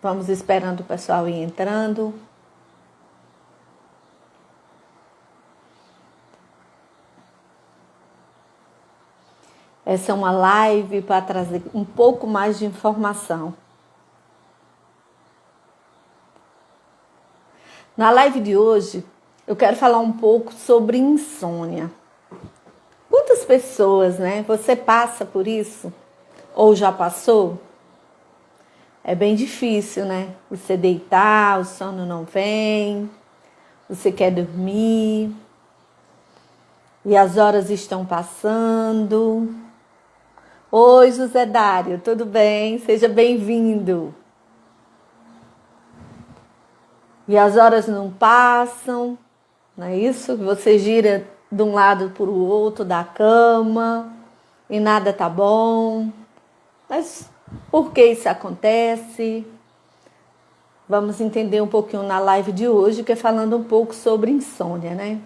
Vamos esperando o pessoal ir entrando. Essa é uma live para trazer um pouco mais de informação. Na live de hoje, eu quero falar um pouco sobre insônia. Quantas pessoas, você passa por isso? Ou já passou? É bem difícil, Você deitar, o sono não vem, você quer dormir, e as horas estão passando. Oi, José Dário, tudo bem? Seja bem-vindo. E as horas não passam, não é isso? Você gira de um lado para o outro da cama e nada tá bom. Mas por que isso acontece? Vamos entender um pouquinho na live de hoje, que é falando um pouco sobre insônia,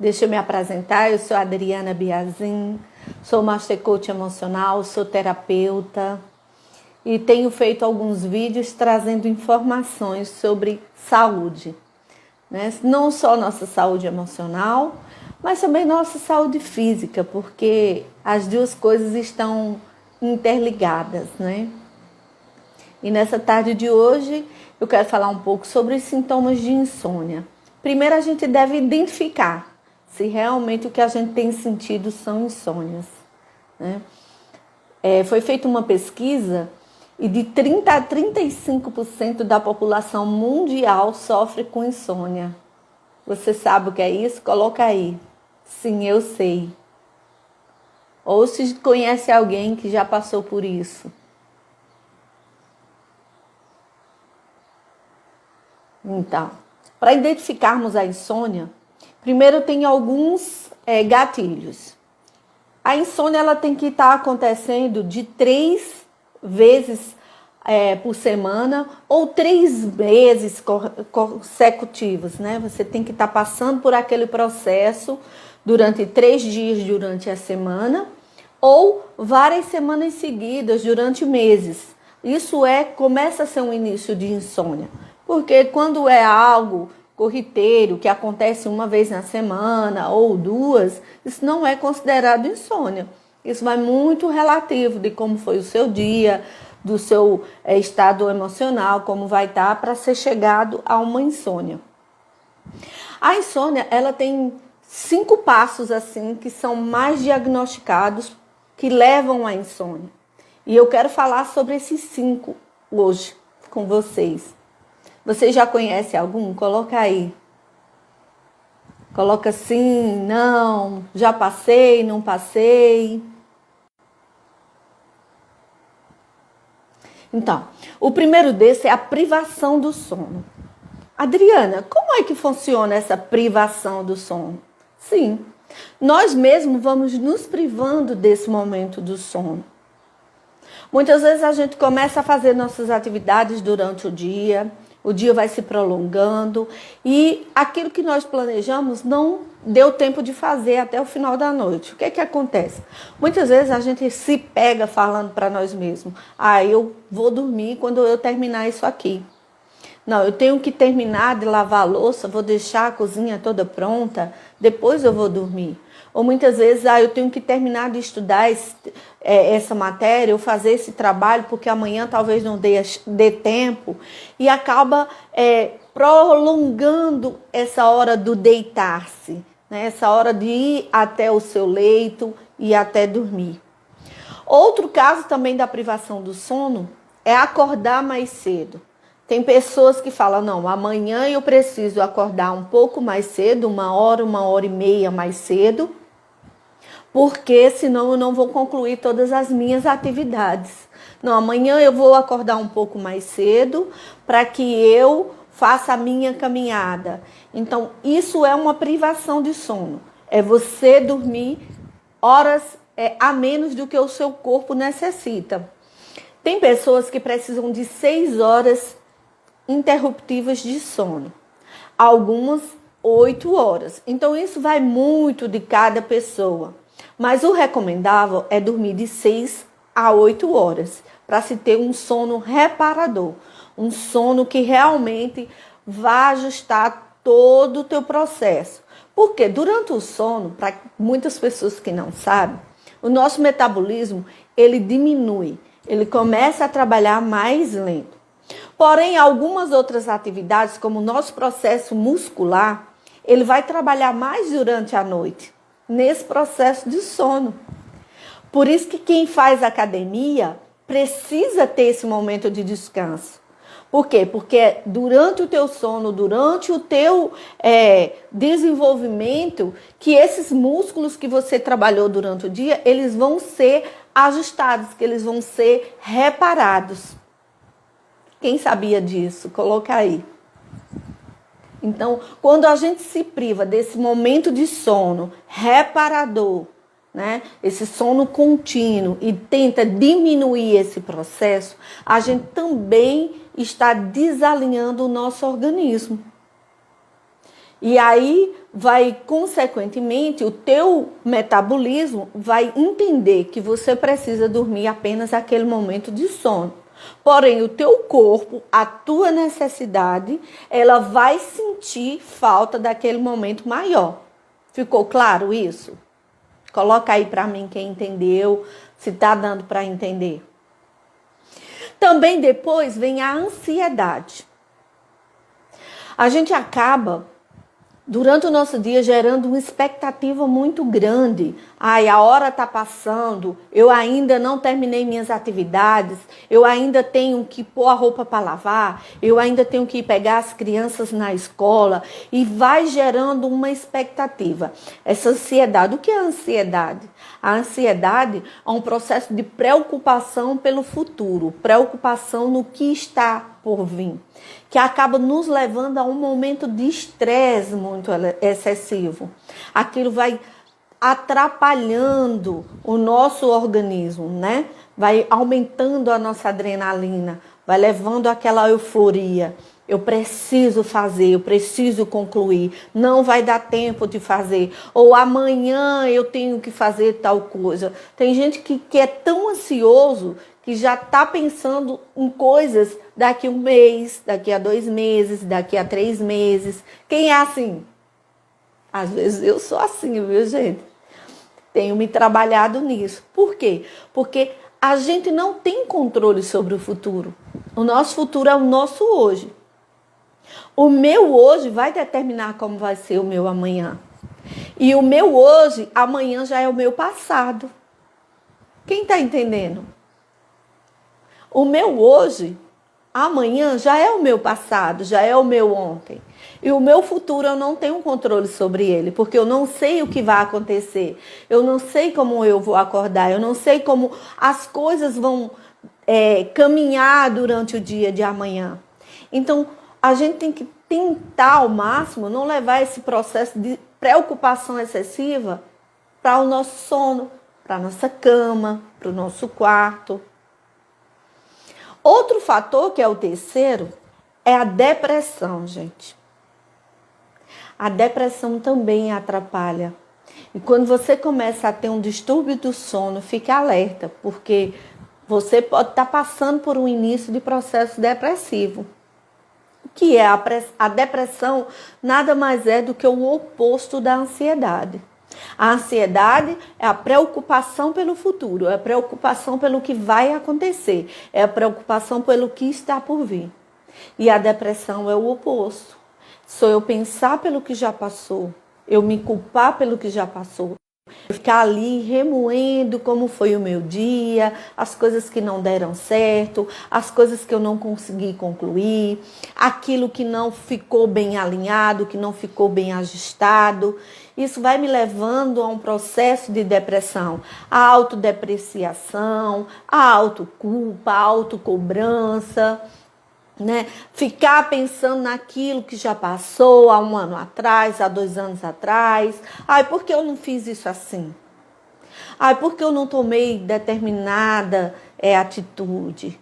Deixa eu me apresentar, eu sou a Adriana Biazin, sou Master Coach emocional, sou terapeuta e tenho feito alguns vídeos trazendo informações sobre saúde, Não só nossa saúde emocional, mas também nossa saúde física, porque as duas coisas estão interligadas, E nessa tarde de hoje eu quero falar um pouco sobre os sintomas de insônia. Primeiro a gente deve identificar se realmente o que a gente tem sentido são insônias, Foi feita uma pesquisa e de 30 a 35% da população mundial sofre com insônia. Você sabe o que é isso? Coloca aí. Sim, eu sei. Ou se conhece alguém que já passou por isso. Então, para identificarmos a insônia, primeiro tem alguns gatilhos. A insônia ela tem que estar acontecendo de 3 vezes por semana ou 3 meses consecutivos, Você tem que estar passando por aquele processo durante 3 dias durante a semana ou várias semanas seguidas durante meses. Isso começa a ser um início de insônia, porque quando é algo corriqueiro, que acontece uma vez na semana ou 2, isso não é considerado insônia. Isso vai muito relativo de como foi o seu dia, do seu estado emocional, como vai estar para ser chegado a uma insônia. A insônia, ela tem 5 passos assim que são mais diagnosticados que levam à insônia. E eu quero falar sobre esses 5 hoje com vocês. Você já conhece algum? Coloca aí. Coloca sim, não, já passei, não passei. Então, o primeiro desse é a privação do sono. Adriana, como é que funciona essa privação do sono? Sim, nós mesmos vamos nos privando desse momento do sono. Muitas vezes a gente começa a fazer nossas atividades durante o dia vai se prolongando e aquilo que nós planejamos não deu tempo de fazer até o final da noite. O que é que acontece? Muitas vezes a gente se pega falando para nós mesmos, eu vou dormir quando eu terminar isso aqui. Não, eu tenho que terminar de lavar a louça, vou deixar a cozinha toda pronta, depois eu vou dormir. Ou muitas vezes, eu tenho que terminar de estudar essa matéria, ou fazer esse trabalho, porque amanhã talvez não dê tempo. E acaba prolongando essa hora do deitar-se, essa hora de ir até o seu leito e até dormir. Outro caso também da privação do sono é acordar mais cedo. Tem pessoas que falam, não, amanhã eu preciso acordar um pouco mais cedo, 1 hora e meia mais cedo, porque senão eu não vou concluir todas as minhas atividades. Não, amanhã eu vou acordar um pouco mais cedo para que eu faça a minha caminhada. Então, isso é uma privação de sono. É você dormir horas a menos do que o seu corpo necessita. Tem pessoas que precisam de 6 horas interruptivas de sono. Algumas 8 horas. Então, isso vai muito de cada pessoa. Mas o recomendável é dormir de 6 a 8 horas, para se ter um sono reparador. Um sono que realmente vai ajustar todo o teu processo. Porque durante o sono, para muitas pessoas que não sabem, o nosso metabolismo, ele diminui, ele começa a trabalhar mais lento. Porém, algumas outras atividades, como o nosso processo muscular, ele vai trabalhar mais durante a noite, nesse processo de sono. Por isso que quem faz academia precisa ter esse momento de descanso. Por quê? Porque durante o teu sono, durante o teu desenvolvimento, que esses músculos que você trabalhou durante o dia, eles vão ser ajustados, que eles vão ser reparados. Quem sabia disso? Coloca aí. Então, quando a gente se priva desse momento de sono reparador, né? Esse sono contínuo e tenta diminuir esse processo, a gente também está desalinhando o nosso organismo. E aí vai, consequentemente, o teu metabolismo vai entender que você precisa dormir apenas aquele momento de sono. Porém, o teu corpo, a tua necessidade, ela vai sentir falta daquele momento maior. Ficou claro isso? Coloca aí para mim quem entendeu, se tá dando para entender. Também depois vem a ansiedade. A gente acaba, durante o nosso dia, gerando uma expectativa muito grande. Ai, a hora está passando, eu ainda não terminei minhas atividades, eu ainda tenho que pôr a roupa para lavar, eu ainda tenho que pegar as crianças na escola, e vai gerando uma expectativa. Essa ansiedade, o que é a ansiedade? A ansiedade é um processo de preocupação pelo futuro, preocupação no que está por vir, que acaba nos levando a um momento de estresse muito excessivo. Aquilo vai atrapalhando o nosso organismo, né? Vai aumentando a nossa adrenalina, vai levando aquela euforia. Eu preciso fazer, eu preciso concluir, não vai dar tempo de fazer, ou amanhã eu tenho que fazer tal coisa. Tem gente que é tão ansioso que já está pensando em coisas daqui a um mês, daqui a 2 meses, daqui a 3 meses. Quem é assim? Às vezes eu sou assim, viu, gente? Tenho me trabalhado nisso. Por quê? Porque a gente não tem controle sobre o futuro. O nosso futuro é o nosso hoje. O meu hoje vai determinar como vai ser o meu amanhã. E o meu hoje, amanhã já é o meu passado. Quem está entendendo? O meu hoje, amanhã já é o meu passado, já é o meu ontem. E o meu futuro eu não tenho controle sobre ele, porque eu não sei o que vai acontecer. Eu não sei como eu vou acordar, eu não sei como as coisas vão caminhar durante o dia de amanhã. Então, a gente tem que tentar ao máximo não levar esse processo de preocupação excessiva para o nosso sono, para a nossa cama, para o nosso quarto. Outro fator, que é o terceiro, é a depressão, gente. A depressão também atrapalha. E quando você começa a ter um distúrbio do sono, fique alerta, porque você pode estar passando por um início de processo depressivo. O que é a depressão? Nada mais é do que o oposto da ansiedade. A ansiedade é a preocupação pelo futuro, é a preocupação pelo que vai acontecer, é a preocupação pelo que está por vir. E a depressão é o oposto. Sou eu pensar pelo que já passou, eu me culpar pelo que já passou, ficar ali remoendo como foi o meu dia, as coisas que não deram certo, as coisas que eu não consegui concluir, aquilo que não ficou bem alinhado, que não ficou bem ajustado. Isso vai me levando a um processo de depressão, a autodepreciação, a autoculpa, a autocobrança, né? Ficar pensando naquilo que já passou há 1 ano atrás, há 2 anos atrás. Ai, por que eu não fiz isso assim? Ai, por que eu não tomei determinada atitude?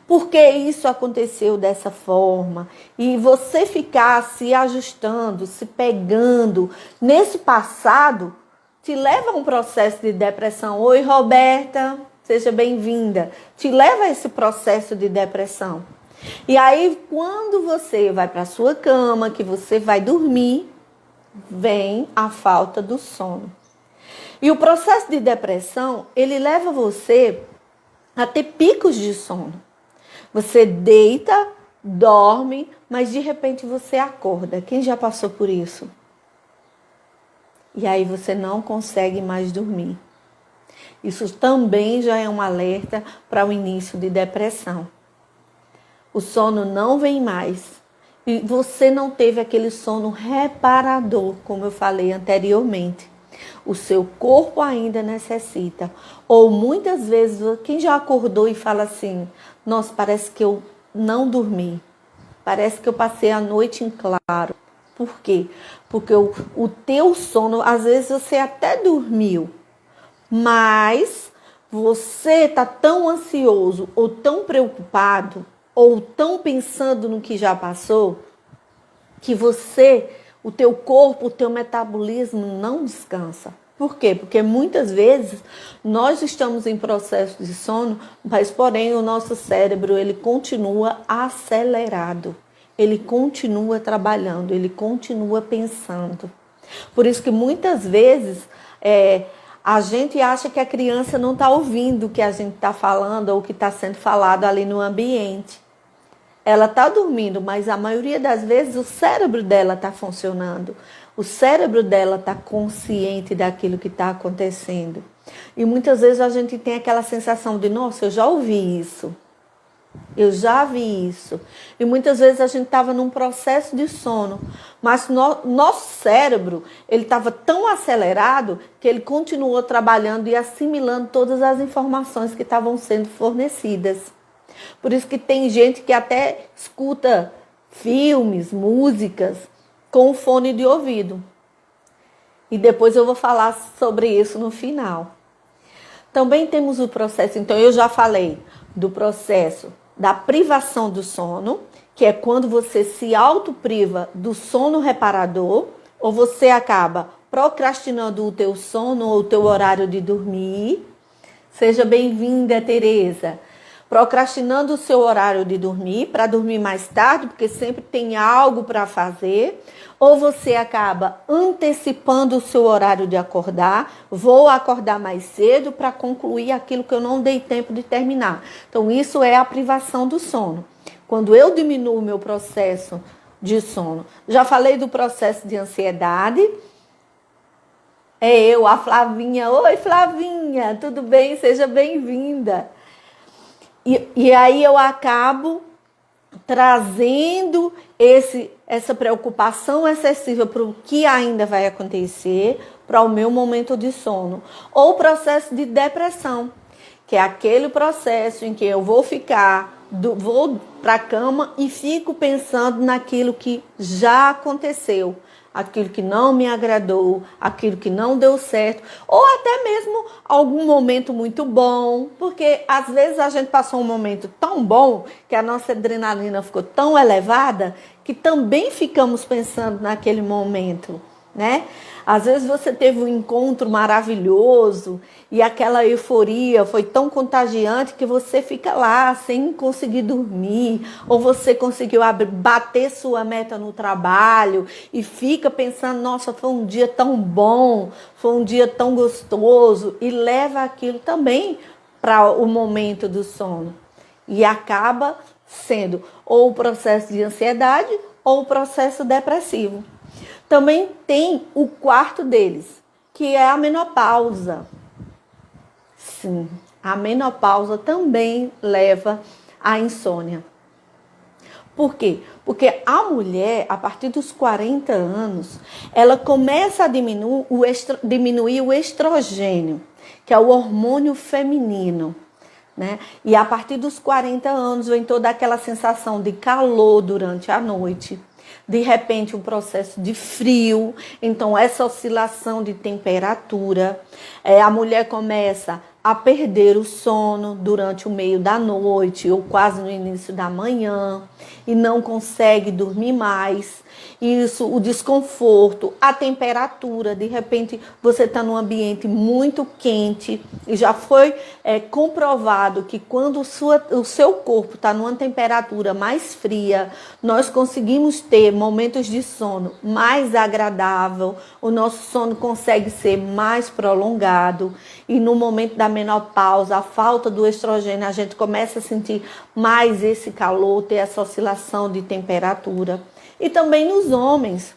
Por que isso aconteceu dessa forma? E você ficar se ajustando, se pegando nesse passado, te leva a um processo de depressão. Oi, Roberta, seja bem-vinda. Te leva a esse processo de depressão. E aí, quando você vai para a sua cama, que você vai dormir, vem a falta do sono. E o processo de depressão, ele leva você a ter picos de sono. Você deita, dorme, mas de repente você acorda. Quem já passou por isso? E aí você não consegue mais dormir. Isso também já é um alerta para o início de depressão. O sono não vem mais. E você não teve aquele sono reparador, como eu falei anteriormente. O seu corpo ainda necessita. Ou muitas vezes, quem já acordou e fala assim, nossa, parece que eu não dormi. Parece que eu passei a noite em claro. Por quê? Porque o teu sono, às vezes você até dormiu, mas você está tão ansioso ou tão preocupado ou tão pensando no que já passou, que o teu corpo, o teu metabolismo não descansa. Por quê? Porque muitas vezes nós estamos em processo de sono, mas porém o nosso cérebro ele continua acelerado. Ele continua trabalhando, ele continua pensando. Por isso que muitas vezes a gente acha que a criança não está ouvindo o que a gente está falando ou o que está sendo falado ali no ambiente. Ela está dormindo, mas a maioria das vezes o cérebro dela está funcionando. O cérebro dela está consciente daquilo que está acontecendo. E muitas vezes a gente tem aquela sensação de, nossa, eu já ouvi isso. Eu já vi isso. E muitas vezes a gente estava num processo de sono, mas nosso cérebro, ele estava tão acelerado que ele continuou trabalhando e assimilando todas as informações que estavam sendo fornecidas. Por isso que tem gente que até escuta filmes, músicas com fone de ouvido. E depois eu vou falar sobre isso no final. Também temos o processo, então eu já falei do processo da privação do sono, que é quando você se autopriva do sono reparador, ou você acaba procrastinando o teu sono ou o teu horário de dormir. Seja bem-vinda, Tereza. Procrastinando o seu horário de dormir, para dormir mais tarde, porque sempre tem algo para fazer, ou você acaba antecipando o seu horário de acordar, vou acordar mais cedo para concluir aquilo que eu não dei tempo de terminar. Então, isso é a privação do sono. Quando eu diminuo o meu processo de sono. Já falei do processo de ansiedade. É eu, a Flavinha. Oi, Flavinha, tudo bem? Seja bem-vinda. E aí eu acabo trazendo essa preocupação excessiva para o que ainda vai acontecer, para o meu momento de sono. Ou processo de depressão, que é aquele processo em que eu vou vou para a cama e fico pensando naquilo que já aconteceu. Aquilo que não me agradou, aquilo que não deu certo, ou até mesmo algum momento muito bom, porque às vezes a gente passou um momento tão bom que a nossa adrenalina ficou tão elevada que também ficamos pensando naquele momento, né? Às vezes você teve um encontro maravilhoso e aquela euforia foi tão contagiante que você fica lá sem conseguir dormir, ou você conseguiu bater sua meta no trabalho e fica pensando, nossa, foi um dia tão bom, foi um dia tão gostoso, e leva aquilo também para o momento do sono. E acaba sendo ou o processo de ansiedade ou o processo depressivo. Também tem o quarto deles, que é a menopausa. Sim, a menopausa também leva à insônia. Por quê? Porque a mulher, a partir dos 40 anos, ela começa a diminuir o estrogênio, que é o hormônio feminino, né? E a partir dos 40 anos vem toda aquela sensação de calor durante a noite. De repente, um processo de frio, então essa oscilação de temperatura, a mulher começa a perder o sono durante o meio da noite ou quase no início da manhã e não consegue dormir mais. Isso, o desconforto, a temperatura, de repente você está num ambiente muito quente e já foi comprovado que quando o seu corpo está numa temperatura mais fria, nós conseguimos ter momentos de sono mais agradável, o nosso sono consegue ser mais prolongado e no momento da menopausa, a falta do estrogênio, a gente começa a sentir mais esse calor, ter essa oscilação de temperatura. E também nos homens,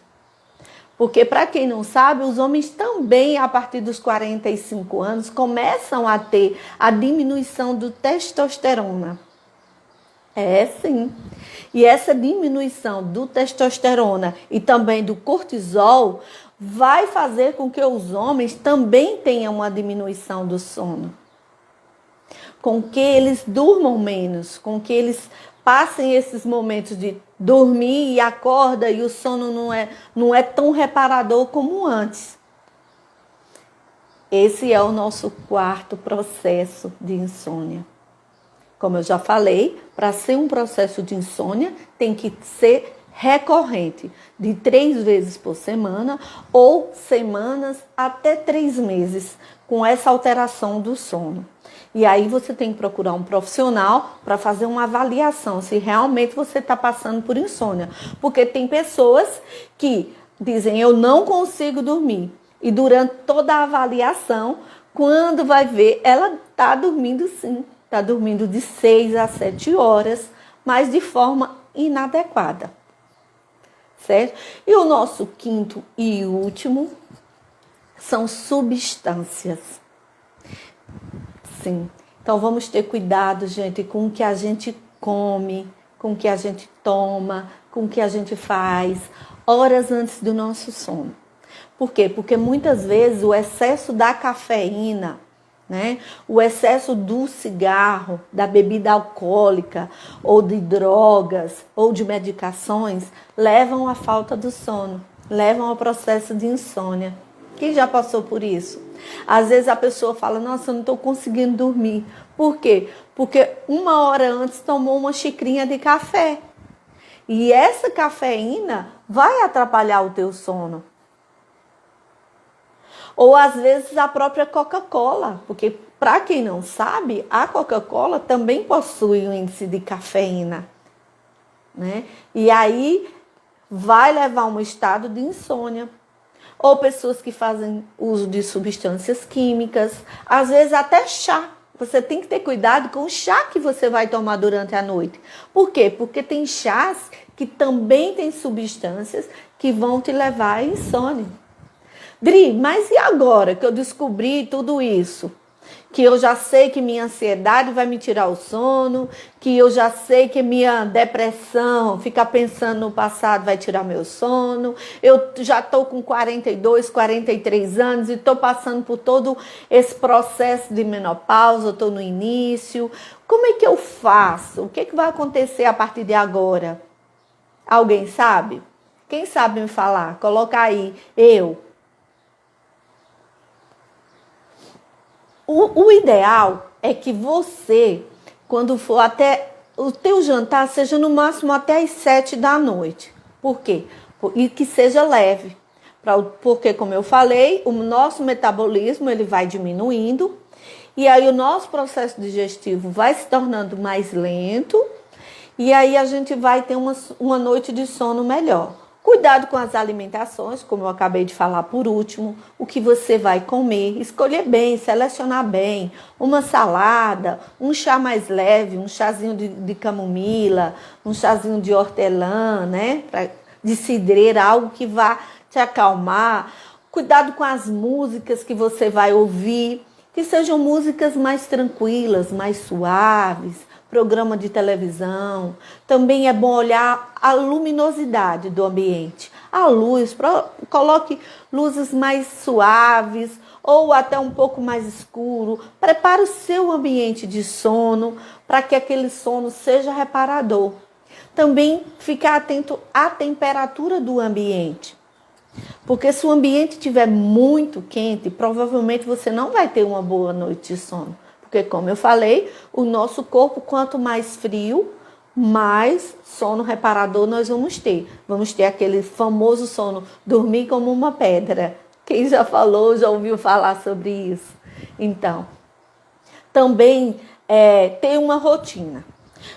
porque para quem não sabe, os homens também a partir dos 45 anos começam a ter a diminuição do testosterona. Sim. E essa diminuição do testosterona e também do cortisol vai fazer com que os homens também tenham uma diminuição do sono. Com que eles durmam menos, com que eles passem esses momentos de dormir e acorda e o sono não é tão reparador como antes. Esse é o nosso quarto processo de insônia. Como eu já falei, para ser um processo de insônia tem que ser recorrente, de 3 vezes por semana ou semanas até 3 meses, com essa alteração do sono. E aí você tem que procurar um profissional para fazer uma avaliação se realmente você está passando por insônia. Porque tem pessoas que dizem, eu não consigo dormir. E durante toda a avaliação, quando vai ver, ela está dormindo sim. Está dormindo de 6 a 7 horas, mas de forma inadequada. Certo? E o nosso quinto e último são substâncias. Sim. Então vamos ter cuidado, gente, com o que a gente come, com o que a gente toma, com o que a gente faz, horas antes do nosso sono. Por quê? Porque muitas vezes o excesso da cafeína, né, o excesso do cigarro, da bebida alcoólica, ou de drogas, ou de medicações, levam à falta do sono, levam ao processo de insônia. Quem já passou por isso? Às vezes a pessoa fala, nossa, eu não estou conseguindo dormir. Por quê? Porque 1 hora antes tomou uma xicrinha de café. E essa cafeína vai atrapalhar o teu sono. Ou às vezes a própria Coca-Cola, porque para quem não sabe, a Coca-Cola também possui um índice de cafeína, né? E aí vai levar a um estado de insônia. Ou pessoas que fazem uso de substâncias químicas, às vezes até chá. Você tem que ter cuidado com o chá que você vai tomar durante a noite. Por quê? Porque tem chás que também têm substâncias que vão te levar à insônia. Dri, mas e agora que eu descobri tudo isso? Que eu já sei que minha ansiedade vai me tirar o sono, que eu já sei que minha depressão, ficar pensando no passado, vai tirar meu sono. Eu já estou com 42, 43 anos e estou passando por todo esse processo de menopausa, estou no início. Como é que eu faço? O que vai acontecer a partir de agora? Alguém sabe? Quem sabe me falar? Coloca aí, eu. O ideal é que você, quando for até o teu jantar, seja no máximo até as 7 da noite. Por quê? E que seja leve. Porque, como eu falei, o nosso metabolismo ele vai diminuindo e aí o nosso processo digestivo vai se tornando mais lento e aí a gente vai ter uma noite de sono melhor. Cuidado com as alimentações, como eu acabei de falar por último, o que você vai comer, escolher bem, selecionar bem, uma salada, um chá mais leve, um chazinho de camomila, um chazinho de hortelã, né? De cidreira, algo que vá te acalmar. Cuidado com as músicas que você vai ouvir, que sejam músicas mais tranquilas, mais suaves, programa de televisão. Também é bom olhar a luminosidade do ambiente. A luz, coloque luzes mais suaves ou até um pouco mais escuro. Prepare o seu ambiente de sono para que aquele sono seja reparador. Também ficar atento à temperatura do ambiente. Porque se o ambiente estiver muito quente, provavelmente você não vai ter uma boa noite de sono. Porque, como eu falei, o nosso corpo, quanto mais frio, mais sono reparador nós vamos ter. Vamos ter aquele famoso sono, dormir como uma pedra. Quem já falou, já ouviu falar sobre isso? Então, também ter uma rotina.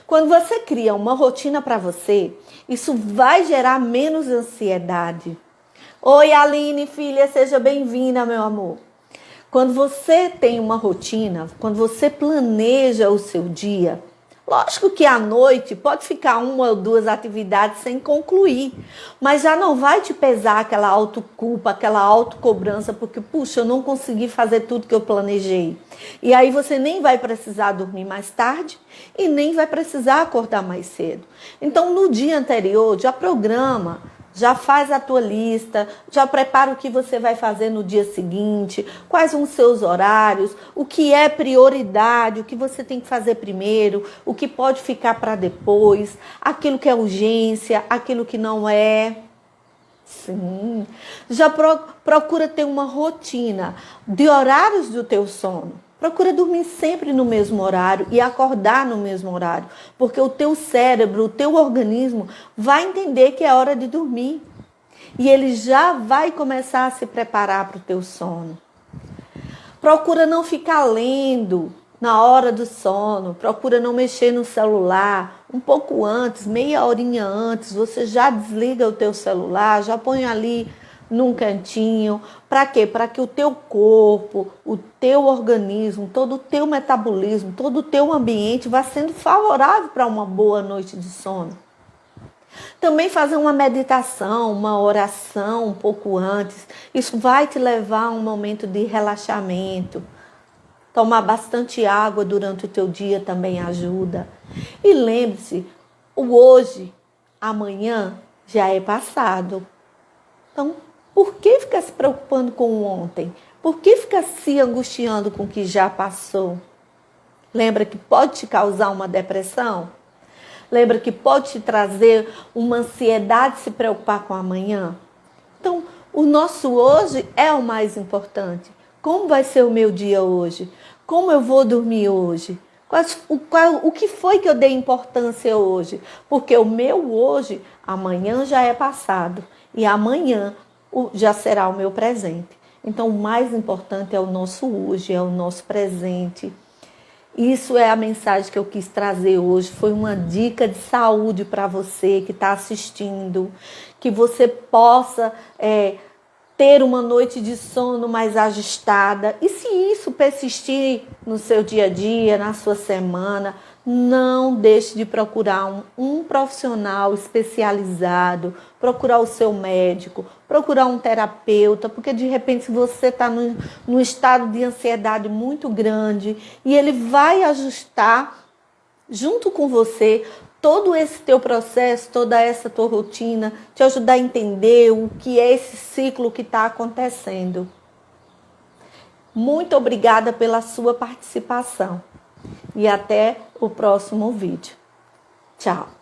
Quando você cria uma rotina para você, isso vai gerar menos ansiedade. Oi, Aline, filha, seja bem-vinda, meu amor. Quando você tem uma rotina, quando você planeja o seu dia, lógico que à noite pode ficar uma ou duas atividades sem concluir, mas já não vai te pesar aquela autoculpa, aquela autocobrança, porque, puxa, eu não consegui fazer tudo que eu planejei. E aí você nem vai precisar dormir mais tarde e nem vai precisar acordar mais cedo. Então, no dia anterior, já programa, já faz a tua lista, já prepara o que você vai fazer no dia seguinte, quais são os seus horários, o que é prioridade, o que você tem que fazer primeiro, o que pode ficar para depois, aquilo que é urgência, aquilo que não é. Sim, já procura ter uma rotina de horários do teu sono. Procura dormir sempre no mesmo horário e acordar no mesmo horário, porque o teu cérebro, o teu organismo vai entender que é hora de dormir. E ele já vai começar a se preparar para o teu sono. Procura não ficar lendo na hora do sono, procura não mexer no celular. Um pouco antes, meia horinha antes, você já desliga o teu celular, já põe ali num cantinho. Para quê? Para que o teu corpo, o teu organismo, todo o teu metabolismo, todo o teu ambiente vá sendo favorável para uma boa noite de sono. Também fazer uma meditação, uma oração um pouco antes. Isso vai te levar a um momento de relaxamento. Tomar bastante água durante o teu dia também ajuda. E lembre-se, o hoje, amanhã já é passado. Então, por que ficar se preocupando com o ontem? Por que ficar se angustiando com o que já passou? Lembra que pode te causar uma depressão? Lembra que pode te trazer uma ansiedade de se preocupar com amanhã? Então, o nosso hoje é o mais importante. Como vai ser o meu dia hoje? Como eu vou dormir hoje? O que foi que eu dei importância hoje? Porque o meu hoje, amanhã já é passado. E amanhã já será o meu presente. Então, o mais importante é o nosso hoje, é o nosso presente. Isso é a mensagem que eu quis trazer hoje. Foi uma dica de saúde para você que está assistindo. Que você possa ter uma noite de sono mais ajustada. E se isso persistir no seu dia a dia, na sua semana, não deixe de procurar um profissional especializado, procurar o seu médico, procurar um terapeuta, porque de repente você está num estado de ansiedade muito grande e ele vai ajustar junto com você todo esse teu processo, toda essa tua rotina, te ajudar a entender o que é esse ciclo que está acontecendo. Muito obrigada pela sua participação e até o próximo vídeo. Tchau!